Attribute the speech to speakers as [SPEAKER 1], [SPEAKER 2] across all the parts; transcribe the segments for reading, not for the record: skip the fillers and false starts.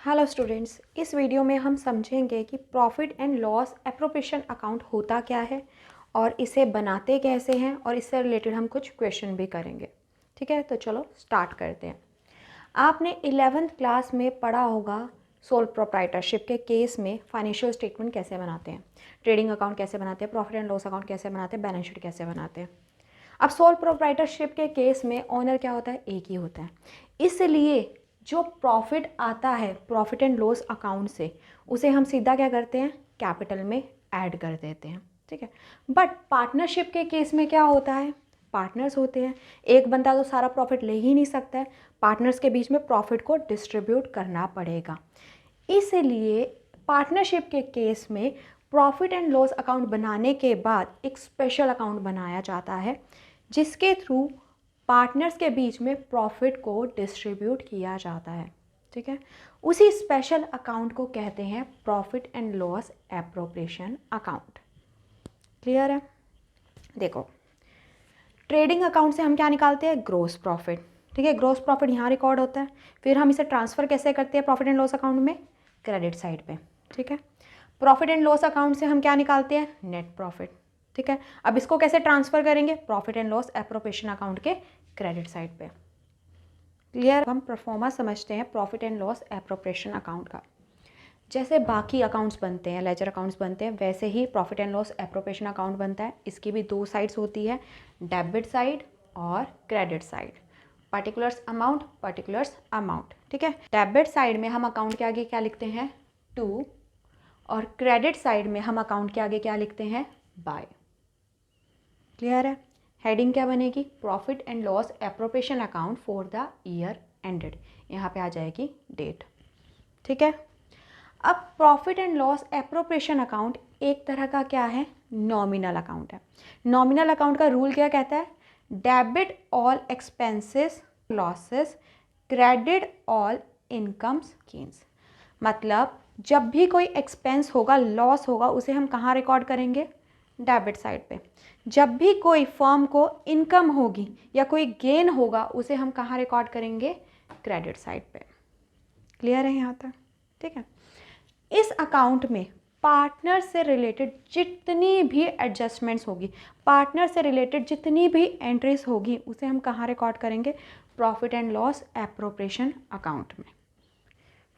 [SPEAKER 1] Hello students, इस video में हम समझेंगे कि profit and loss appropriation account होता क्या है और इसे बनाते कैसे हैं और इससे रिलेटेड हम कुछ क्वेश्चन भी करेंगे। ठीक है, तो चलो स्टार्ट करते हैं। आपने 11th क्लास में पढ़ा होगा सोल प्रोप्राइटरशिप के केस में फाइनेंशियल स्टेटमेंट कैसे बनाते हैं, ट्रेडिंग अकाउंट कैसे बनाते हैं, प्रॉफिट एंड लॉस अकाउंट कैसे बनाते हैं, बैलेंस शीट कैसे बनाते हैं। अब सोल प्रोप्राइटरशिप के केस में ओनर क्या होता है? एक ही होता है। इसलिए जो प्रॉफिट आता है प्रॉफिट एंड लॉस अकाउंट से, उसे हम सीधा क्या करते हैं? कैपिटल में ऐड कर देते हैं। ठीक है, बट पार्टनरशिप के केस में क्या होता है? पार्टनर्स होते हैं, एक बंदा तो सारा प्रॉफिट ले ही नहीं सकता है, पार्टनर्स के बीच में प्रॉफिट को डिस्ट्रीब्यूट करना पड़ेगा। इसलिए पार्टनरशिप के केस में प्रॉफिट एंड लॉस अकाउंट बनाने के बाद एक स्पेशल अकाउंट बनाया जाता है जिसके थ्रू पार्टनर्स के बीच में प्रॉफिट को डिस्ट्रीब्यूट किया जाता है। ठीक है, उसी स्पेशल अकाउंट को कहते हैं profit and loss appropriation account. Clear है? देखो, ट्रेडिंग अकाउंट से हम क्या निकालते हैं? Gross profit. ठीक है, ग्रॉस प्रॉफिट यहाँ रिकॉर्ड होता है, फिर हम इसे ट्रांसफ़र कैसे करते हैं प्रॉफिट एंड लॉस अकाउंट में? क्रेडिट साइड पे। ठीक है, प्रॉफिट एंड लॉस अकाउंट से हम क्या निकालते हैं? Net profit. ठीक है, अब इसको कैसे ट्रांसफ़र करेंगे? Profit and loss appropriation account के क्रेडिट साइड पे। क्लियर? हम परफॉर्मा समझते हैं profit and loss appropriation account का। जैसे बाकी अकाउंट्स बनते हैं, लेजर अकाउंट्स बनते हैं, वैसे ही profit and loss appropriation account बनता है। इसकी भी दो साइड्स होती है, डेबिट साइड और क्रेडिट साइड। Particulars amount. ठीक है, डेबिट साइड में हम अकाउंट के आगे क्या लिखते हैं? टू, और क्रेडिट साइड में हम अकाउंट के आगे क्या लिखते हैं? बाय। क्लियर है? हेडिंग क्या बनेगी? Profit and loss appropriation account for the year ended. यहाँ पे आ जाएगी डेट। ठीक है, अब profit and loss appropriation account एक तरह का क्या है? नॉमिनल अकाउंट है। नॉमिनल अकाउंट का रूल क्या कहता है? Debit all expenses losses, credit all incomes gains. मतलब जब भी कोई एक्सपेंस होगा, लॉस होगा, उसे हम कहाँ रिकॉर्ड करेंगे? डेबिट साइड पे। जब भी कोई फर्म को इनकम होगी या कोई गेन होगा, उसे हम कहाँ रिकॉर्ड करेंगे? क्रेडिट साइड पे। क्लियर है यहाँ तक? ठीक है, इस अकाउंट में पार्टनर से रिलेटेड जितनी भी एडजस्टमेंट्स होगी, पार्टनर से रिलेटेड जितनी भी एंट्रीज होगी, उसे हम कहाँ रिकॉर्ड करेंगे? Profit and loss appropriation account में।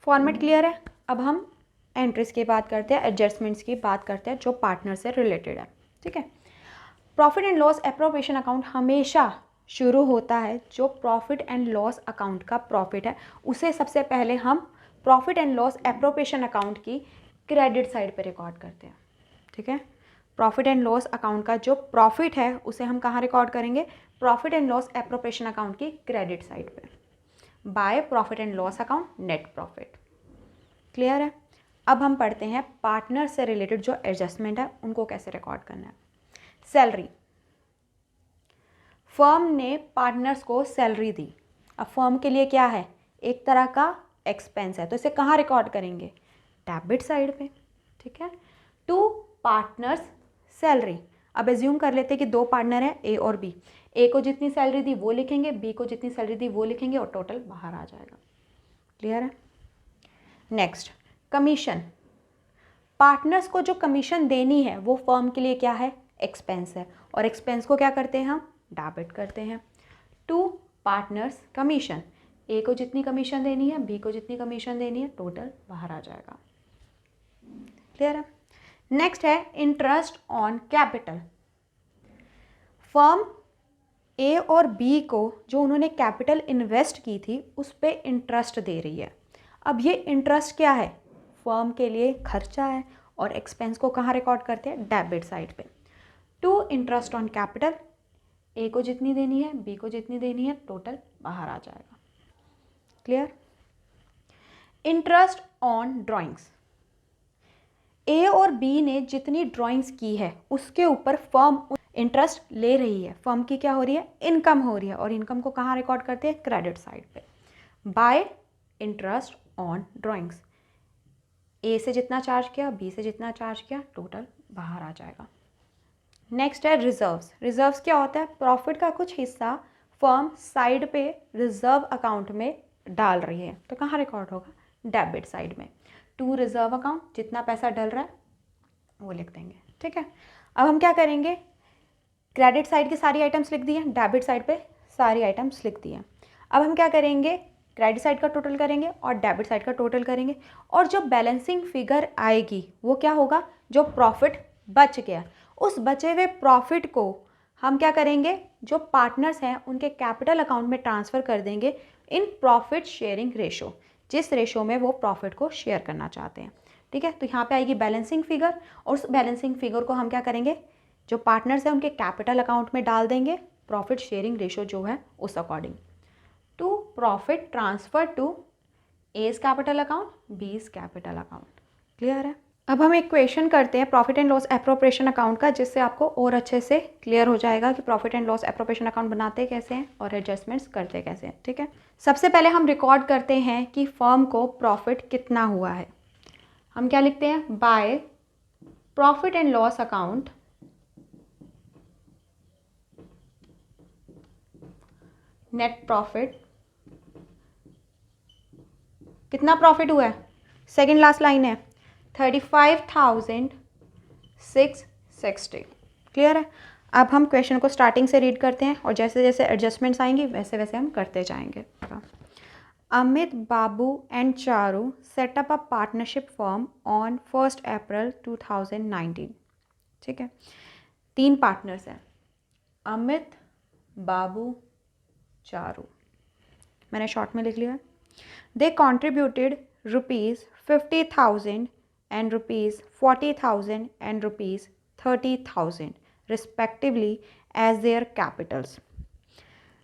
[SPEAKER 1] फॉर्मेट क्लियर है? अब हम एंट्रीज की बात करते हैं, एडजस्टमेंट्स की बात करते हैं जो पार्टनर से रिलेटेड है। ठीक है, profit and loss appropriation account हमेशा शुरू होता है, जो प्रॉफिट एंड लॉस अकाउंट का प्रॉफिट है उसे सबसे पहले हम profit and loss appropriation account की क्रेडिट साइड पे रिकॉर्ड करते हैं। ठीक है, प्रॉफिट एंड लॉस अकाउंट का जो प्रॉफिट है उसे हम कहाँ रिकॉर्ड करेंगे? Profit and loss appropriation account की क्रेडिट साइड पे, by profit and loss account net profit. Clear है? अब हम पढ़ते हैं पार्टनर से रिलेटेड जो एडजस्टमेंट है उनको कैसे रिकॉर्ड करना है। सैलरी, फर्म ने पार्टनर्स को सैलरी दी। अब फर्म के लिए क्या है? एक तरह का एक्सपेंस है, तो इसे कहाँ रिकॉर्ड करेंगे? डेबिट साइड पे। ठीक है, टू पार्टनर्स सैलरी। अब एज्यूम कर लेते हैं कि दो पार्टनर हैं, ए और बी। ए को जितनी सैलरी दी वो लिखेंगे, बी को जितनी सैलरी दी वो लिखेंगे और टोटल बाहर आ जाएगा। क्लियर है? Next, commission. पार्टनर्स को जो कमीशन देनी है वो फर्म के लिए क्या है? एक्सपेंस है, और एक्सपेंस को क्या करते हैं हम? डेबिट करते हैं। टू पार्टनर्स कमीशन, ए को जितनी कमीशन देनी है, बी को जितनी कमीशन देनी है, टोटल बाहर आ जाएगा। क्लियर है? नेक्स्ट है इंटरेस्ट ऑन कैपिटल। फर्म ए और बी को जो उन्होंने कैपिटल इन्वेस्ट की थी उस पर इंटरेस्ट दे रही है। अब ये इंटरेस्ट क्या है? फर्म के लिए खर्चा है, और एक्सपेंस को कहाँ रिकॉर्ड करते हैं? डेबिट साइड पे। टू इंटरेस्ट ऑन कैपिटल, ए को जितनी देनी है, बी को जितनी देनी है, टोटल बाहर आ जाएगा। क्लियर? इंटरेस्ट ऑन ड्राइंग्स, ए और बी ने जितनी ड्राइंग्स की है उसके ऊपर फर्म इंटरेस्ट ले रही है। फर्म की क्या हो रही है? इनकम हो रही है, और इनकम को कहाँ रिकॉर्ड करते हैं? क्रेडिट साइड पे, बाय इंटरेस्ट ऑन ड्राइंग्स। ए से जितना चार्ज किया, बी से जितना चार्ज किया, टोटल बाहर आ जाएगा। नेक्स्ट है रिजर्व्स। रिजर्व्स क्या होता है? प्रॉफिट का कुछ हिस्सा फर्म साइड पे रिजर्व अकाउंट में डाल रही है, तो कहाँ रिकॉर्ड होगा? डेबिट साइड में। टू रिजर्व अकाउंट, जितना पैसा डल रहा है वो लिख देंगे, ठीक है। अब हम क्या करेंगे, क्रेडिट साइड की सारी आइटम्स लिख दी हैं, डेबिट साइड पे सारी आइटम्स लिख दी हैं। अब हम क्या करेंगे, क्रेडिट साइड का टोटल करेंगे और डेबिट साइड का टोटल करेंगे, और जो बैलेंसिंग फिगर आएगी वो क्या होगा, जो प्रॉफिट बच गया उस बचे हुए प्रॉफिट को हम क्या करेंगे, जो पार्टनर्स हैं उनके कैपिटल अकाउंट में ट्रांसफ़र कर देंगे इन प्रॉफिट शेयरिंग रेशो, जिस रेशो में वो प्रॉफिट को शेयर करना चाहते हैं, ठीक है। तो यहाँ पे आएगी बैलेंसिंग फिगर, और उस बैलेंसिंग फिगर को हम क्या करेंगे, जो पार्टनर्स हैं उनके कैपिटल अकाउंट में डाल देंगे, प्रॉफिट शेयरिंग रेशो जो है उस according, to profit transfer to as capital account, B's capital account. Clear है। अब हम एक क्वेश्चन करते हैं profit and loss appropriation account का, जिससे आपको और अच्छे से क्लियर हो जाएगा कि profit and loss appropriation account बनाते कैसे हैं और एडजस्टमेंट्स करते कैसे हैं, ठीक है। सबसे पहले हम रिकॉर्ड करते हैं कि फर्म को प्रॉफिट कितना हुआ है। हम क्या लिखते हैं, by profit and loss account net profit, कितना प्रॉफिट हुआ है, सेकेंड लास्ट लाइन है 35,660। क्लियर है। अब हम क्वेश्चन को स्टार्टिंग से रीड करते हैं और जैसे जैसे एडजस्टमेंट्स आएंगी वैसे वैसे हम करते जाएंगे। Amit, Babu and Charu set up a partnership firm on 1 April 2019। ठीक है, 3 पार्टनर्स हैं, अमित, बाबू, चारू, मैंने शॉर्ट में लिख लिया। They contributed ₹50,000 and ₹40,000 and ₹30,000 respectively as their capitals.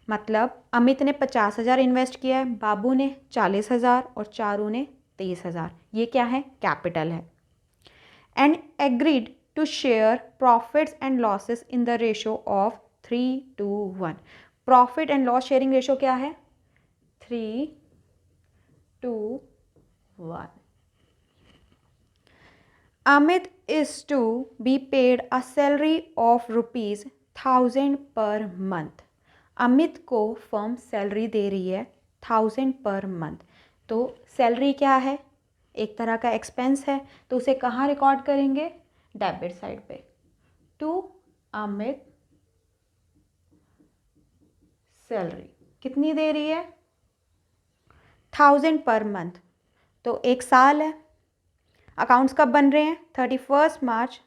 [SPEAKER 1] मतलब अमित ने 50,000 इन्वेस्ट किया है, बाबू ने 40,000 और चारू ने 23,000। ये क्या है, कैपिटल है। And agreed to share profits and losses in the ratio of 3:1। Profit and loss sharing ratio क्या है, 3:1। Amit is to be paid a salary of ₹1,000 per month। Amit को फर्म सैलरी दे रही है 1,000 पर मंथ। तो salary क्या है, एक तरह का एक्सपेंस है, तो उसे कहाँ रिकॉर्ड करेंगे, डेबिट साइड पे। टू अमित सैलरी कितनी दे रही है, 1,000 पर मंथ। तो एक साल है, अकाउंट्स कब बन रहे हैं, 31 मार्च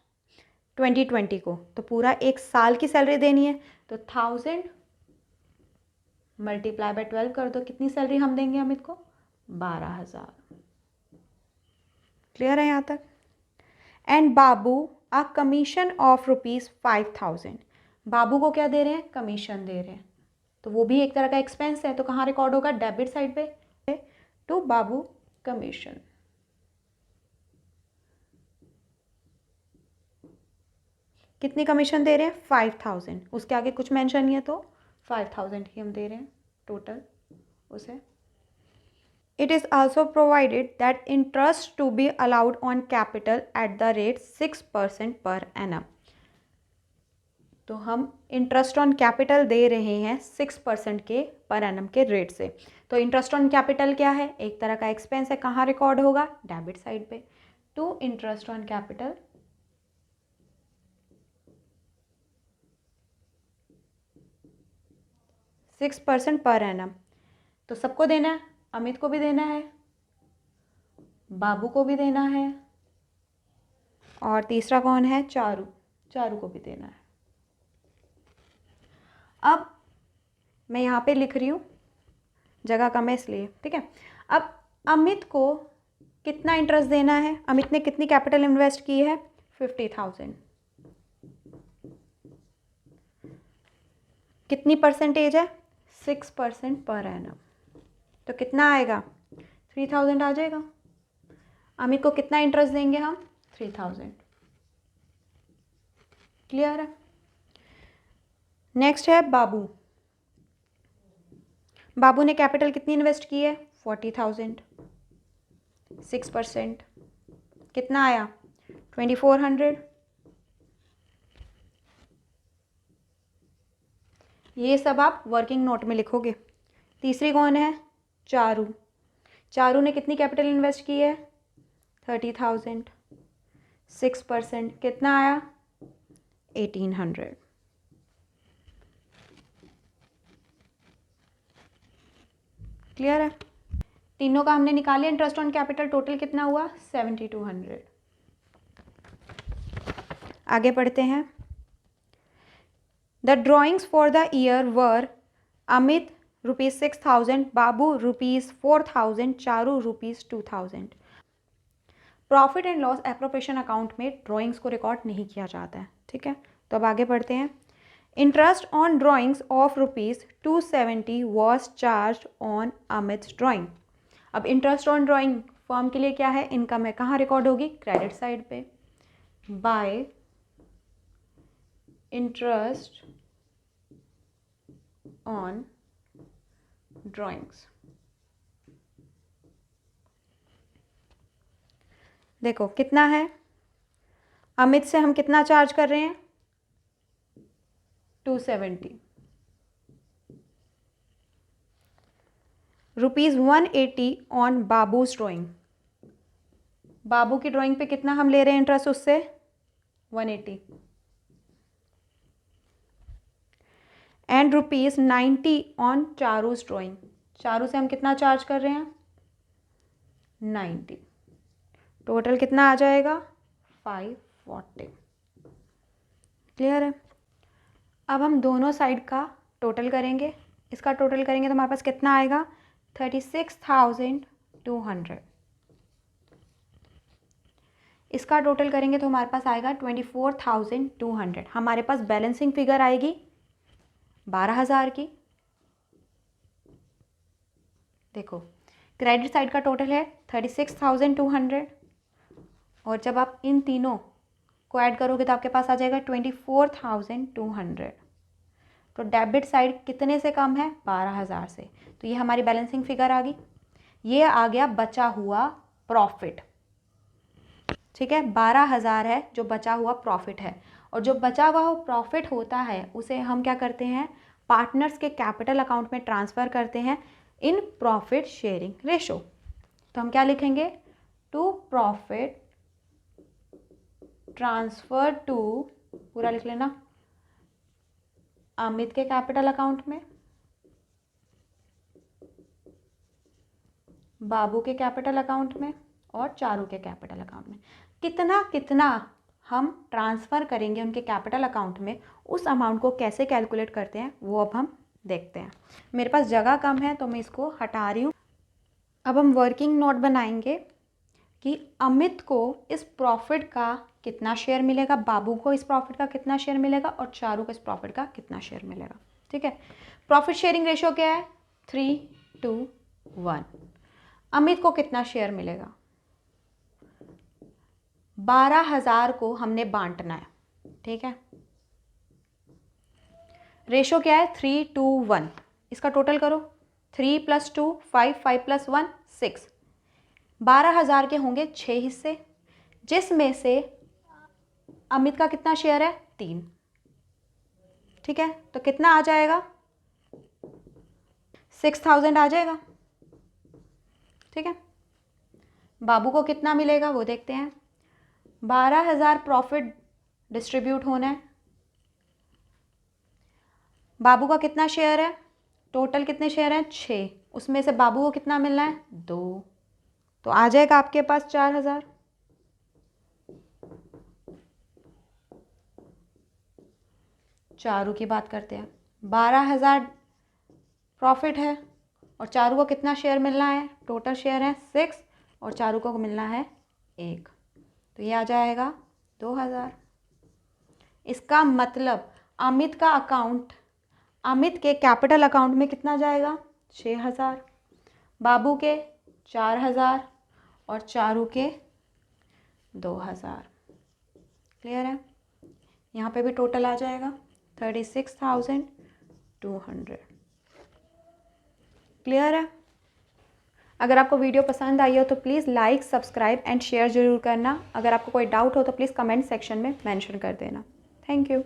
[SPEAKER 1] 2020 को, तो पूरा एक साल की सैलरी देनी है। तो 1,000 मल्टीप्लाई बाय 12 कर दो, कितनी सैलरी हम देंगे अमित को, 12,000। क्लियर है यहाँ तक। And Babu a commission of ₹5,000। बाबू को क्या दे रहे हैं, कमीशन दे रहे हैं, तो वो भी एक तरह का एक्सपेंस है, तो कहाँ रिकॉर्ड होगा, डेबिट साइड पे। टू बाबू कमीशन, कितनी कमीशन दे रहे हैं, 5,000। उसके आगे कुछ मेंशन नहीं है तो 5,000 ही हम दे रहे हैं टोटल उसे। It is also provided that interest to be allowed on capital at the rate 6% per annum. तो हम इंटरेस्ट ऑन कैपिटल दे रहे हैं 6% के पर एनम के रेट से। तो इंटरेस्ट ऑन कैपिटल क्या है, एक तरह का एक्सपेंस है, कहाँ रिकॉर्ड होगा, डेबिट साइड पे। To interest on capital 6% per annum. तो सबको देना है, अमित को भी देना है, बाबू को भी देना है, और तीसरा कौन है, चारू, चारू को भी देना है। अब मैं यहाँ पे लिख रही हूँ, जगह कम है इसलिए, ठीक है। अब अमित को कितना इंटरेस्ट देना है, अमित ने कितनी कैपिटल इन्वेस्ट की है, 50,000। कितनी परसेंटेज है, 6% पर एनम। तो कितना आएगा, 3,000 आ जाएगा। अमित को कितना इंटरेस्ट देंगे हम, 3,000। क्लियर है। नेक्स्ट है बाबू। बाबू ने कैपिटल कितनी इन्वेस्ट की है, 40,000। 6% कितना आया, 2,400। ये सब आप वर्किंग नोट में लिखोगे। तीसरी कौन है, चारू। चारू ने कितनी कैपिटल इन्वेस्ट की है? 30,000। 6% कितना आया? 1800। क्लियर है? तीनों का हमने निकाले इंटरेस्ट ऑन कैपिटल, टोटल कितना हुआ? 7200। आगे पढ़ते हैं। The drawings for the year were Amit ₹6,000, Babu ₹4,000, Charu ₹2,000। Profit and loss appropriation account में ड्राइंग्स को रिकॉर्ड नहीं किया जाता है, ठीक है। तो अब आगे बढ़ते हैं। Interest on drawings of ₹270 was charge on Amit drawing. अब इंटरेस्ट ऑन ड्राइंग फर्म के लिए क्या है? इनकम है। कहाँ रिकॉर्ड होगी? क्रेडिट साइड पे। Bye interest on drawings. देखो कितना है, अमित से हम कितना चार्ज कर रहे हैं? 270। ₹180 ऑन बाबूज ड्राइंग। बाबू की ड्राइंग पे कितना हम ले रहे हैं इंटरेस्ट उससे? 180। And ₹90 on Charu's drawing. Charu से हम कितना चार्ज कर रहे हैं? 90। टोटल कितना आ जाएगा? 540। क्लियर है? अब हम दोनों साइड का टोटल करेंगे। इसका टोटल करेंगे तो हमारे पास कितना आएगा? 36,200। इसका टोटल करेंगे तो हमारे पास आएगा 24,200। हमारे पास बैलेंसिंग फिगर आएगी 12,000 की। देखो क्रेडिट साइड का टोटल है 36,200 और जब आप इन तीनों को ऐड करोगे तो आपके पास आ जाएगा 24,200। तो डेबिट साइड कितने से कम है? 12,000 से। तो ये हमारी बैलेंसिंग फिगर आ गई। ये आ गया बचा हुआ प्रॉफिट, ठीक है। 12,000 है जो बचा हुआ प्रॉफिट है, और जो बचा हुआ प्रॉफिट होता है उसे हम क्या करते हैं? पार्टनर्स के कैपिटल अकाउंट में ट्रांसफ़र करते हैं इन प्रॉफिट शेयरिंग रेशो। तो हम क्या लिखेंगे? टू प्रॉफिट ट्रांसफर टू, पूरा लिख लेना, अमित के कैपिटल अकाउंट में, बाबू के कैपिटल अकाउंट में और चारू के कैपिटल अकाउंट में। कितना कितना हम ट्रांसफ़र करेंगे उनके कैपिटल अकाउंट में, उस अमाउंट को कैसे कैलकुलेट करते हैं वो अब हम देखते हैं। मेरे पास जगह कम है तो मैं इसको हटा रही हूँ। अब हम वर्किंग नोट बनाएंगे कि अमित को इस प्रॉफिट का कितना शेयर मिलेगा, बाबू को इस प्रॉफिट का कितना शेयर मिलेगा और चारू को इस प्रॉफिट का कितना शेयर मिलेगा, ठीक है। प्रॉफिट शेयरिंग रेशियो क्या है? 3:1। अमित को कितना शेयर मिलेगा? 12,000 को हमने बांटना है, ठीक है। रेशो क्या है? 3:1। इसका टोटल करो। 3 + 2 5, 5 + 1 6। 12,000 के होंगे 6 हिस्से, जिसमें से अमित का कितना शेयर है? 3, ठीक है। तो कितना आ जाएगा? 6,000 आ जाएगा, ठीक है। बाबू को कितना मिलेगा वो देखते हैं। 12,000 प्रॉफिट डिस्ट्रीब्यूट होना है। बाबू का कितना शेयर है? टोटल कितने शेयर हैं? 6। उसमें से बाबू को कितना मिलना है? 2। तो आ जाएगा आपके पास 4,000। चारू की बात करते हैं। 12,000 प्रॉफिट है और चारू को कितना शेयर मिलना है? टोटल शेयर है 6 और चारू को मिलना है 1। तो ये आ जाएगा 2,000। इसका मतलब अमित का अकाउंट, अमित के कैपिटल अकाउंट में कितना जाएगा? 6,000, बाबू के 4,000 और चारू के 2,000। क्लियर है? यहाँ पे भी टोटल आ जाएगा 36,200। क्लियर है? अगर आपको वीडियो पसंद आई हो तो please like, subscribe and share ज़रूर करना। अगर आपको कोई डाउट हो तो प्लीज़ कमेंट सेक्शन में मेंशन कर देना। Thank you.